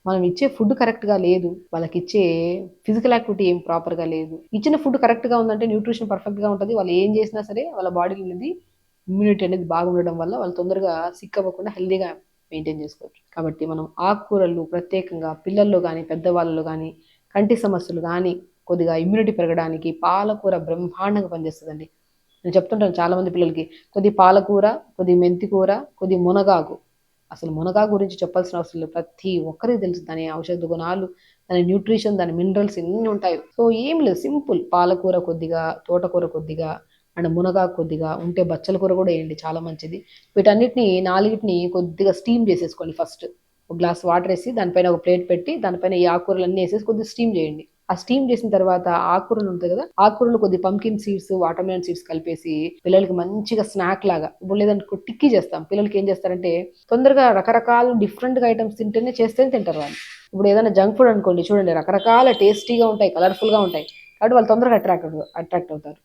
మనం ఇచ్చే ఫుడ్ కరెక్ట్‌గా లేదు. వాళ్ళకిచ్చే ఫిజికల్ యాక్టివిటీ ఏం ప్రాపర్‌గా లేదు. ఇచ్చిన ఫుడ్ కరెక్ట్‌గా ఉందంటే న్యూట్రిషన్ పర్ఫెక్ట్‌గా ఉంటది. వాళ్ళు ఏం చేసినా సరే వాళ్ళ బాడీలో అనేది ఇమ్యూనిటీ అనేది బాగుండడం వల్ల వాళ్ళు తొందరగా సిక్ అవ్వకుండా హెల్తీగా మెయింటైన్ చేసుకోవచ్చు. కాబట్టి మనం ఆకుకూరలు ప్రత్యేకంగా పిల్లల్లో గానీ, పెద్దవాళ్ళలో గానీ, కంటి సమస్యలు గానీ, కొద్దిగా ఇమ్యూనిటీ పెరగడానికి పాలకూర బ్రహ్మాండంగా పనిచేస్తదండి. నేను చెప్తుంటాను చాలామంది పిల్లలకి, కొద్దిగా పాలకూర, కొద్దిగా మెంతి కూర, కొద్దిగా మునగాకు. అసలు మునగాకు గురించి చెప్పాల్సిన అవసరం లేదు. ప్రతి ఒక్కరికి తెలుసు దాని ఔషధ గుణాలు, దాని న్యూట్రిషన్, దాని మినరల్స్ ఎన్ని ఉంటాయో. సో, ఏం లేదు సింపుల్ పాలకూర కొద్దిగా, తోటకూర కొద్దిగా అండ్ మునగాకు కొద్దిగా, ఉంటే బచ్చల కూర కూడా ఎయండి చాలా మంచిది. వీటన్నిటిని నాలుగిటిని కొద్దిగా స్టీమ్ చేసేసుకోండి ఫస్ట్. ఒక గ్లాస్ వాటరేసి దానిపైన ఒక ప్లేట్ పెట్టి దానిపైన ఈ ఆకుకూరలన్నీ ఏసేసి కొద్దిగా స్టీమ్ చేయండి. ఆ స్టీమ్ చేసిన తర్వాత ఆకుకూరలు ఉంటాయి కదా! ఆకుకూరలు కొద్దిగా pumpkin seeds, water melon seeds కలిపేసి పిల్లలకి మంచిగా స్నాక్ లాగా ఇప్పుడు లేదనుకో టిక్కీ చేస్తాం. పిల్లలకి ఏం చేస్తారంటే తొందరగా రకరకాల డిఫరెంట్‌గా ఐటెమ్స్ తింటేనే తింటారు వాళ్ళు. ఇప్పుడు ఏదైనా జంక్ ఫుడ్ అనుకోండి చూడండి రకరకాల టేస్టీగా ఉంటాయి, కలర్‌ఫుల్‌గా ఉంటాయి. కాబట్టి వాళ్ళు తొందరగా అట్రాక్ట్ అవుతారు.